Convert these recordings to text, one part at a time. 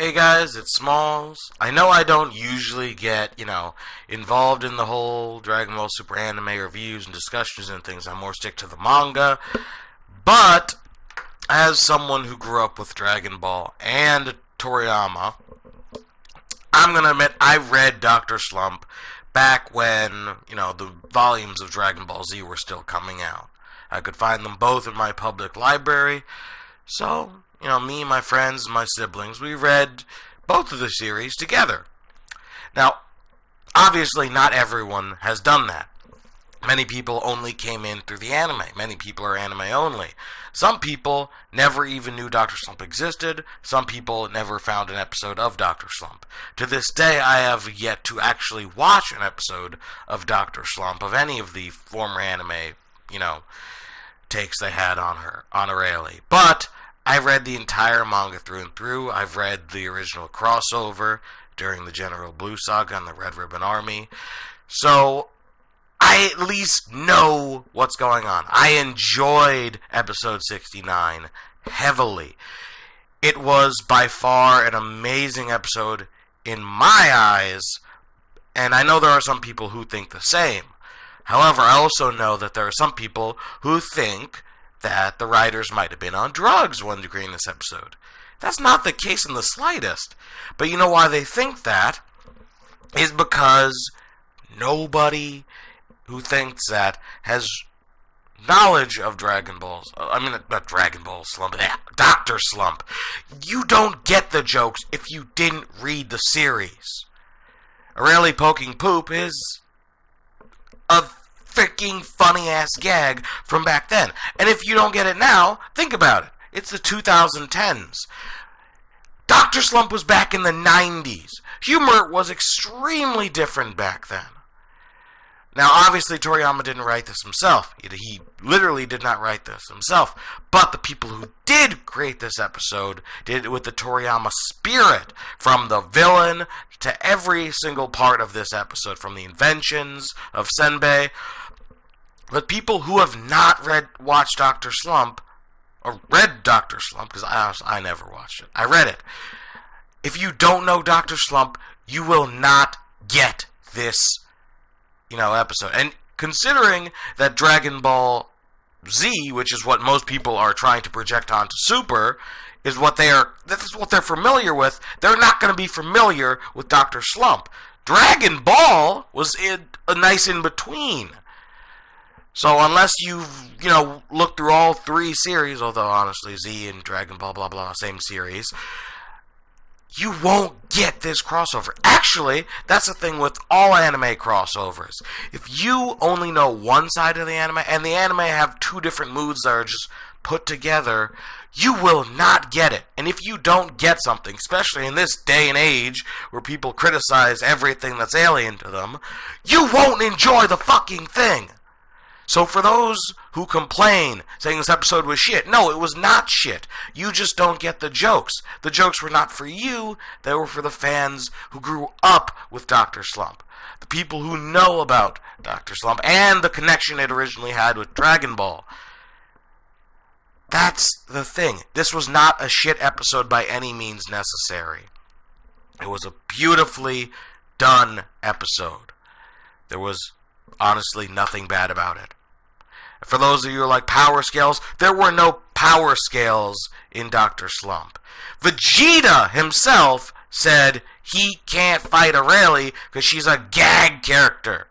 Hey guys, it's Smalls. I know I don't usually get, involved in the whole Dragon Ball Super anime reviews and discussions and things. I more stick to the manga. But, as someone who grew up with Dragon Ball and Toriyama, I'm gonna admit I read Dr. Slump back when, the volumes of Dragon Ball Z were still coming out. I could find them both in my public library. So, me, my friends, my siblings, we read both of the series together. Now, obviously not everyone has done that. Many people only came in through the anime. Many people are anime only. Some people never even knew Dr. Slump existed. Some people never found an episode of Dr. Slump. To this day, I have yet to actually watch an episode of Dr. Slump, of any of the former anime, takes they had on Arale. But I read the entire manga through and through. I've read the original crossover during the General Blue Saga and the Red Ribbon Army. So I at least know what's going on. I enjoyed episode 69 heavily. It was by far an amazing episode in my eyes, and I know there are some people who think the same. However, I also know that there are some people who think that the writers might have been on drugs when creating this episode. That's not the case in the slightest. But you know why they think that? Is because nobody who thinks that has knowledge of Dragon Balls. Not Dragon Ball Slump. Dr. Slump. You don't get the jokes if you didn't read the series. Arale poking poop is a freaking funny-ass gag from back then. And if you don't get it now, think about it. It's the 2010s. Dr. Slump was back in the 90s. Humor was extremely different back then. Now, obviously, Toriyama didn't write this himself. He literally did not write this himself. But the people who did create this episode did it with the Toriyama spirit. From the villain to every single part of this episode. From the inventions of Senbei. But people who have not watched Dr. Slump, or read Dr. Slump, because I never watched it. I read it. If you don't know Dr. Slump, you will not get this episode. And considering that Dragon Ball Z, which is what most people are trying to project onto Super, this is what they're familiar with, they're not going to be familiar with Dr. Slump. Dragon Ball was a nice in-between. So unless you've, looked through all three series, although honestly Z and Dragon Ball, blah, blah, same series, you won't get this crossover. Actually, that's the thing with all anime crossovers. If you only know one side of the anime, and the anime have two different moods that are just put together, you will not get it. And if you don't get something, especially in this day and age where people criticize everything that's alien to them, you won't enjoy the fucking thing. So for those who complain, saying this episode was shit, no, it was not shit. You just don't get the jokes. The jokes were not for you, they were for the fans who grew up with Dr. Slump. The people who know about Dr. Slump and the connection it originally had with Dragon Ball. That's the thing. This was not a shit episode by any means necessary. It was a beautifully done episode. There was honestly nothing bad about it. For those of you who are like power scales, there were no power scales in Dr. Slump. Vegeta himself said he can't fight Arale because she's a gag character.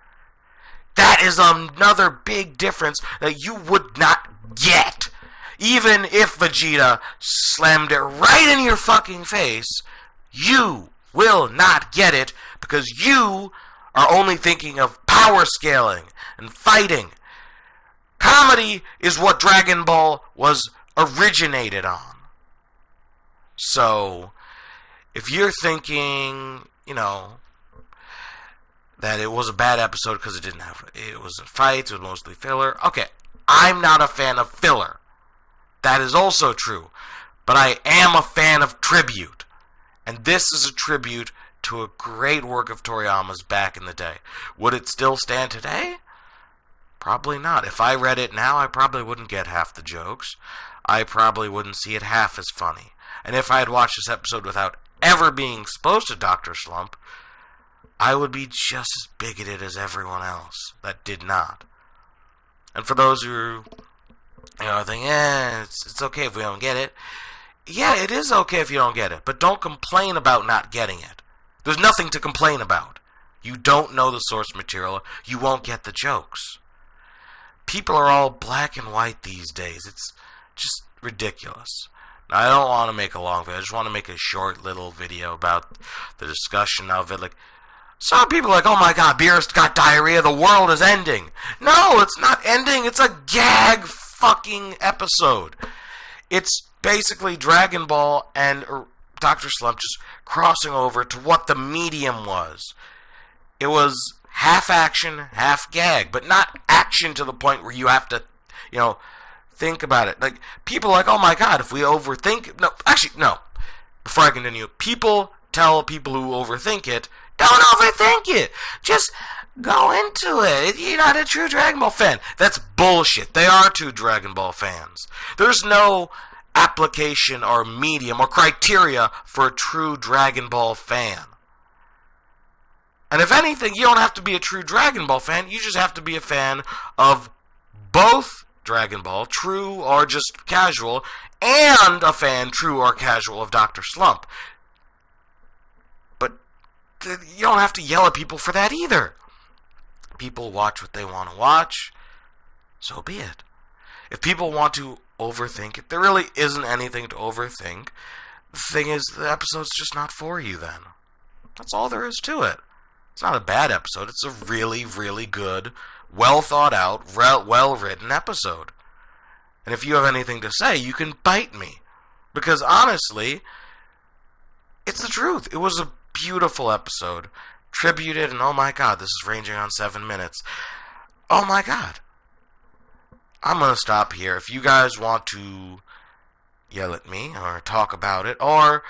That is another big difference that you would not get. Even if Vegeta slammed it right in your fucking face, you will not get it because you are only thinking of power scaling and fighting. Comedy is what Dragon Ball was originated on. So, if you're thinking, that it was a bad episode because it wasn't fights, it was mostly filler. Okay, I'm not a fan of filler. That is also true. But I am a fan of tribute. And this is a tribute to a great work of Toriyama's back in the day. Would it still stand today? Probably not. If I read it now, I probably wouldn't get half the jokes. I probably wouldn't see it half as funny. And if I had watched this episode without ever being exposed to Dr. Slump, I would be just as bigoted as everyone else that did not. And for those who, think, it's okay if we don't get it. Yeah, it is okay if you don't get it, but don't complain about not getting it. There's nothing to complain about. You don't know the source material, you won't get the jokes. People are all black and white these days. It's just ridiculous. Now, I don't want to make a long video. I just want to make a short little video about the discussion of it. Like, some people are like, oh my god, Beerus got diarrhea, the world is ending. No, it's not ending. It's a gag fucking episode. It's basically Dragon Ball and Dr. Slump just crossing over to what the medium was. It was half action, half gag, but not action to the point where you have to, think about it. Like, people are like, oh my god, if we overthink... No, actually, no. Before I continue, people tell people who overthink it, don't overthink it. Just go into it. You're not a true Dragon Ball fan. That's bullshit. They are true Dragon Ball fans. There's no application or medium or criteria for a true Dragon Ball fan. And if anything, you don't have to be a true Dragon Ball fan. You just have to be a fan of both Dragon Ball, true or just casual, and a fan, true or casual, of Dr. Slump. But you don't have to yell at people for that either. People watch what they want to watch, so be it. If people want to overthink it, there really isn't anything to overthink. The thing is, the episode's just not for you then. That's all there is to it. It's not a bad episode. It's a really, really good, well thought out, well written episode. And if you have anything to say, you can bite me. Because honestly, it's the truth. It was a beautiful episode. Tributed, and oh my god, this is ranging on 7 minutes. Oh my god. I'm going to stop here. If you guys want to yell at me or talk about it or,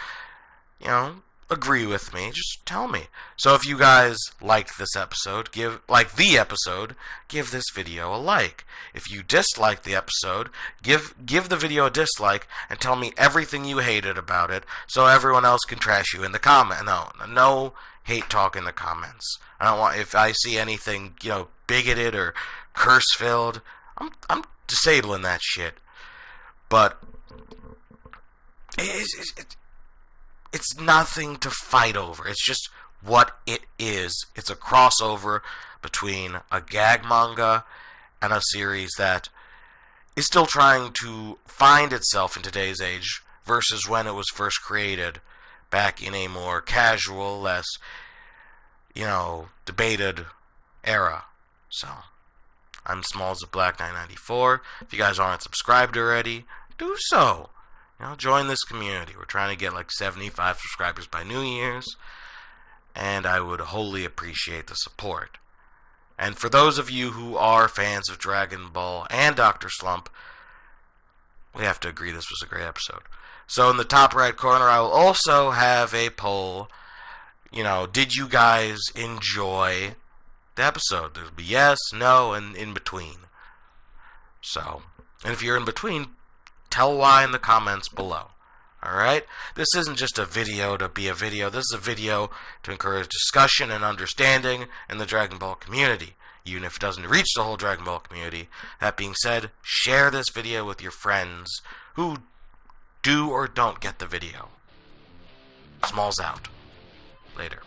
agree with me, just tell me. So if you guys liked this episode, give this video a like. If you disliked the episode, give the video a dislike and tell me everything you hated about it so everyone else can trash you in the comment. No hate talk in the comments. I don't want, if I see anything, bigoted or curse-filled, I'm disabling that shit. But it's nothing to fight over. It's just what it is. It's a crossover between a gag manga and a series that is still trying to find itself in today's age versus when it was first created back in a more casual, less, debated era. So, I'm Smalls of Black 994. If you guys aren't subscribed already, do so. Join this community. We're trying to get like 75 subscribers by New Year's, and I would wholly appreciate the support. And for those of you who are fans of Dragon Ball and Dr. Slump, we have to agree this was a great episode. So in the top right corner, I will also have a poll. Did you guys enjoy the episode? There'll be yes, no, and in between. So, and if you're in between, tell why in the comments below. Alright? This isn't just a video to be a video. This is a video to encourage discussion and understanding in the Dragon Ball community, even if it doesn't reach the whole Dragon Ball community. That being said, share this video with your friends who do or don't get the video. Smalls out. Later.